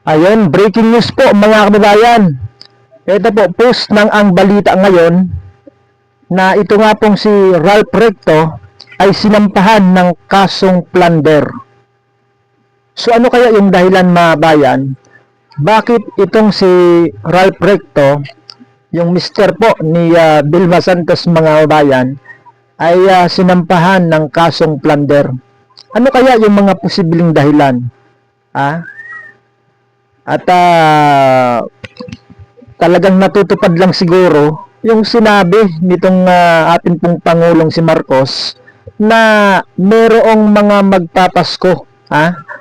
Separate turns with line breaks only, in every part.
Ayun, breaking news po mga kababayan. Ito po, post ng ang balita ngayon na ito nga pong si Ralph Recto ay sinampahan ng kasong plunder. So ano kaya yung dahilan mga bayan? Bakit itong si Ralph Recto, yung mister po ni Vilma Santos mga kababayan, ay sinampahan ng kasong plunder? Ano kaya yung mga posibleng dahilan? At talagang natutupad lang siguro yung sinabi nitong ating pong Pangulong si Marcos na merong mga magpapasko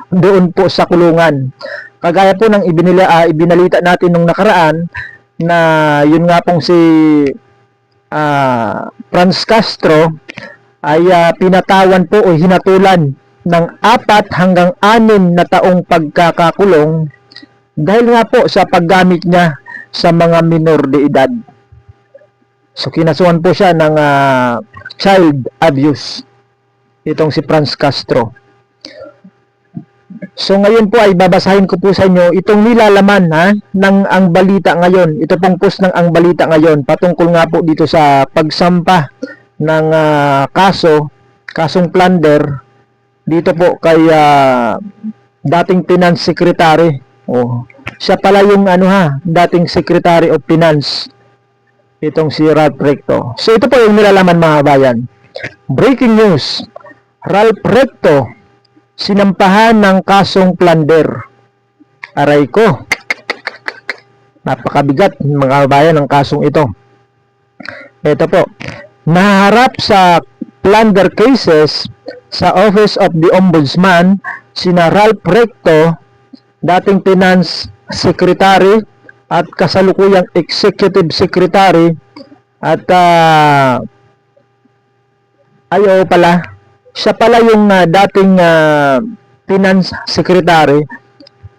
doon po sa kulungan. Kagaya po ng ibinalita natin nung nakaraan na yun nga pong si Franz Castro ay pinatawan po o hinatulan ng 4 hanggang 6 na taong pagkakakulong dahil nga po sa paggamit niya sa mga minor de edad. So kinasuhan po siya ng child abuse itong si Franz Castro. So ngayon po ay babasahin ko po sa inyo itong nilalaman ng ang balita ngayon. Ito pong post ng ang balita ngayon patungkol nga po dito sa pagsampa ng kasong plunder dito po kay dating Finance Secretary. Siya pala yung dating Secretary of Finance, itong si Ralph Recto. So ito po yung nilalaman mga bayan. Breaking news, Ralph Recto sinampahan ng kasong plunder. Aray ko, napakabigat mga bayan ng kasong ito. Ito po, naharap sa plunder cases sa Office of the Ombudsman sina Ralph Recto, dating Finance Secretary at kasalukuyang Executive Secretary at siya pala yung dating Finance Secretary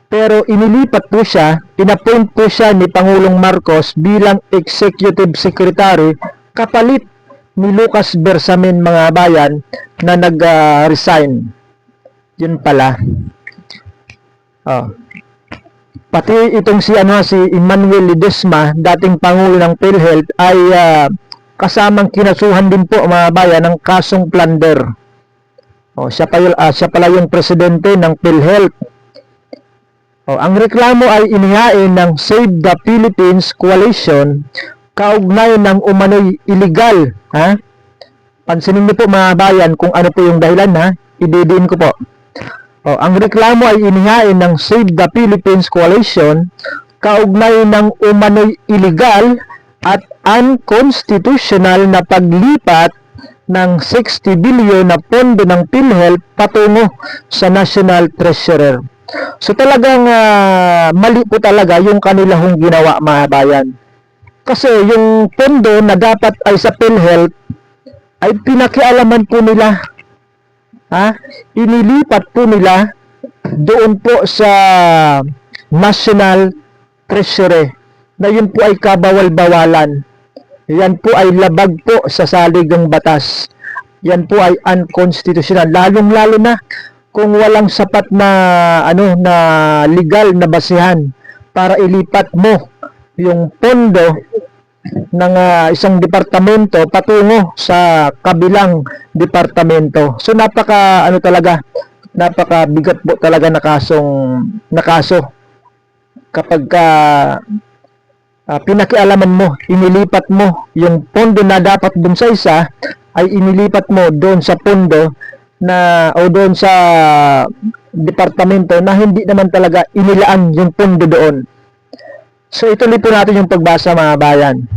pero inilipat po siya, inappoint po siya ni Pangulong Marcos bilang Executive Secretary kapalit ni Lucas Bersamin mga bayan na nag-resign. Yun pala. Pati itong si Emmanuel Ledesma, dating Pangulo ng PhilHealth ay kasamang kinasuhan din po mga bayan ng kasong plunder. Siya pala yung presidente ng PhilHealth. Ang reklamo ay inihain ng Save the Philippines Coalition kaugnay ng umano'y illegal. Pansinin niyo po mga bayan kung ano po yung dahilan ididiin ko po. Ang reklamo ay inihain ng Save the Philippines Coalition kaugnay ng umano'y illegal at unconstitutional na paglipat ng 60 billion na pondo ng PhilHealth patungo sa National Treasurer. So talagang mali po talaga yung kanilang ginawa mga bayan. Kasi yung pondo na dapat ay sa PhilHealth ay pinakialaman po nila. Inilipat po nila doon po sa National Treasury na yun po ay kabawal-bawalan. Yan po ay labag po sa saligang batas. Yan po ay unconstitutional. Lalong-lalo na kung walang sapat na na legal na basihan para ilipat mo yung pondo ng isang departamento patungo sa kabilang departamento. So napakabigat po talaga na kaso kapag pinakialaman mo, inilipat mo yung pondo na dapat dun sa isa ay inilipat mo doon sa pondo na o doon sa departamento na hindi naman talaga inilaan yung pondo doon. So ituloy po natin yung pagbasa mga bayan.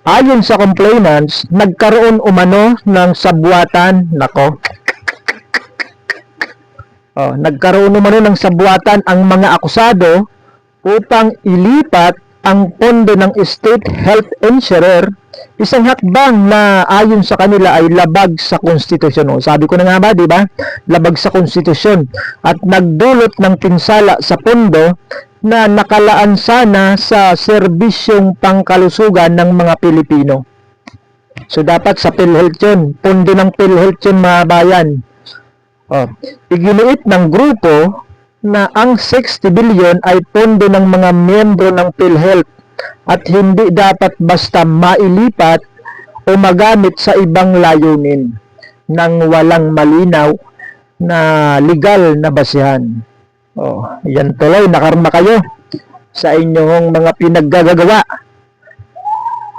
Ayon sa complainants, nagkaroon umano ng sabwatan, nagkaroon umano ng sabwatan ang mga akusado upang ilipat ang pondo ng State Health Insurer, isang hakbang na ayon sa kanila ay labag sa konstitusyon. Sabi ko na nga ba, di ba? Labag sa konstitusyon at nagdulot ng pinsala sa pondo na nakalaan sana sa serbisyong pangkalusugan ng mga Pilipino. So dapat sa PhilHealth yun, pondo ng PhilHealth yun mga bayan. Iginiit ng grupo na ang 60 billion ay pondo ng mga miyembro ng PhilHealth at hindi dapat basta mailipat o magamit sa ibang layunin nang walang malinaw na legal na basihan. Oh, yan tuloy, nakarma kayo sa inyong mga pinaggagawa.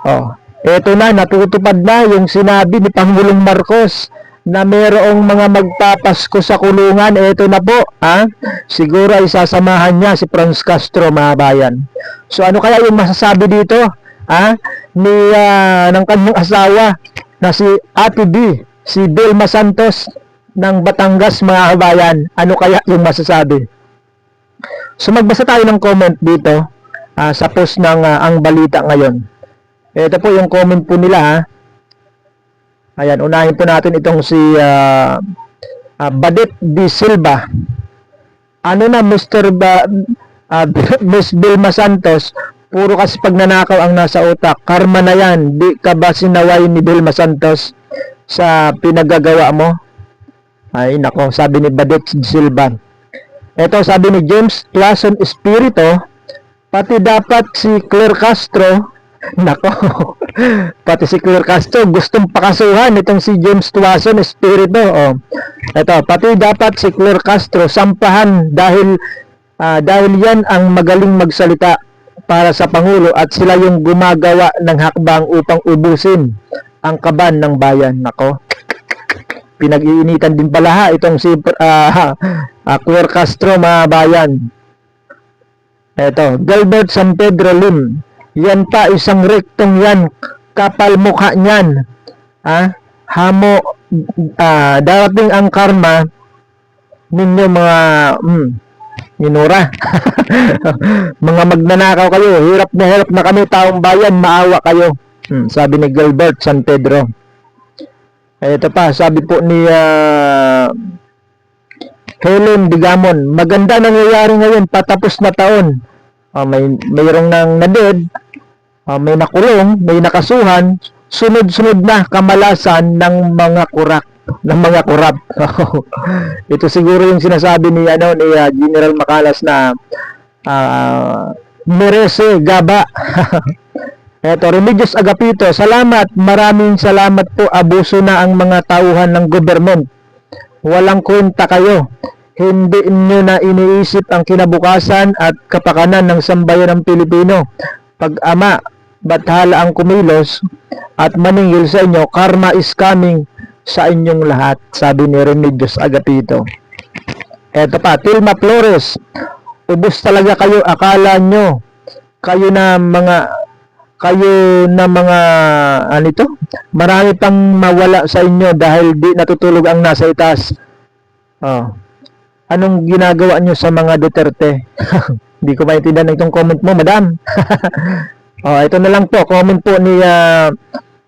Oh, eto na, natutupad na yung sinabi ni Pangulong Marcos na mayroong mga magpapasko sa kulungan. Eto na po, siguro ay sasamahan niya si Franz Castro, mga bayan. So ano kaya yung masasabi dito ng kanyang asawa na si Ate B, si Vilma Santos ng Batangas, mga kabayan? Ano kaya yung masasabi? So magbasa tayo ng comment dito sa post ng Ang Balita Ngayon. Ito po yung comment po nila. Ayan, unahin po natin itong si Badit D. Silva. Ano na, Miss Vilma Santos, puro kasi pagnanakaw ang nasa utak. Karma na yan. Di ka ba sinaway ni Vilma Santos sa pinagagawa mo? Ay, nako, sabi ni Badit D. Silva. Ito, sabi ni James Clason Espirito, pati dapat si Claire Castro, nako, pati si Claire Castro gustong pakasuhan itong si James Tuason Espirito. Ito, pati dapat si Claire Castro sampahan dahil yan ang magaling magsalita para sa Pangulo at sila yung gumagawa ng hakbang upang ubusin ang kaban ng bayan. Nako, pinag-iinitan din pala itong si Claire Castro, mga bayan. Eto, Gilbert San Pedro Lim, yan pa, isang rektong yan, kapal mukha niyan. Hamo, darating ang karma ninyo, mga minura. Mga magnanakaw kayo, hirap na kami taong bayan, maawa kayo. Sabi ni Gilbert San Pedro. Ito pa, sabi po ni Helen Digamon, maganda nangyayari ngayon, patapos na taon. Mayroong nang naded, may nakulong, may nakasuhan, sunod-sunod na kamalasan ng mga kurap. Ito siguro yung sinasabi ni General Macalas na merese gaba. Eto, Remedios Agapito, salamat, maraming salamat po, abuso na ang mga tauhan ng government. Walang kwenta kayo. Hindi nyo na iniisip ang kinabukasan at kapakanan ng sambayan ng Pilipino. Pag-ama, bathala ang kumilos at maningil sa inyo, karma is coming sa inyong lahat, sabi ni Remedios Agapito. Eto pa, Tilma Flores, ubos talaga kayo, akala nyo kayo na mga marami pang mawala sa inyo dahil di natutulog ang nasa itaas. Anong ginagawa nyo sa mga Duterte? Hindi ko maintindihan itong comment mo, madam. Ito na lang po, comment po ni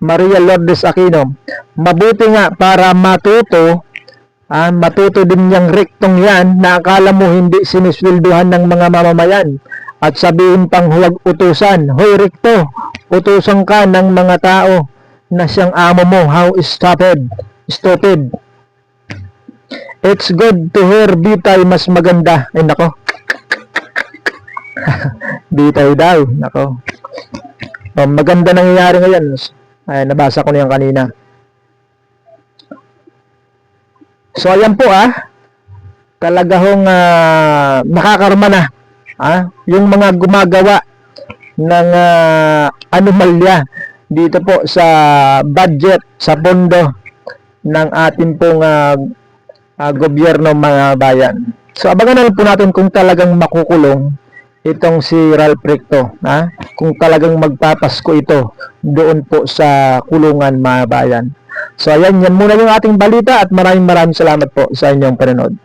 Maria Lourdes Aquino. Mabuti nga para matuto din yung rektong yan na akala mo hindi siniswelduhan ng mga mamamayan at sabihin pang huwag utusan. Hoy rekto, utusan ka ng mga tao na siyang amo mo. How stupid. It's good to hear bitay mas maganda. Ay nako. Bitay daw. Nako. Maganda nangyayari ngayon. Ay, nabasa ko na yan kanina. So ayan po talaga hong nakakarma na yung mga gumagawa ng anomalya dito po sa budget, sa pondo ng ating pong gobyerno, mga bayan. So abangan na lang po natin kung talagang makukulong itong si Ralph Recto, kung talagang magpapasko ito doon po sa kulungan, mga bayan. So ayan, yan muna yung ating balita at maraming salamat po sa inyong panonood.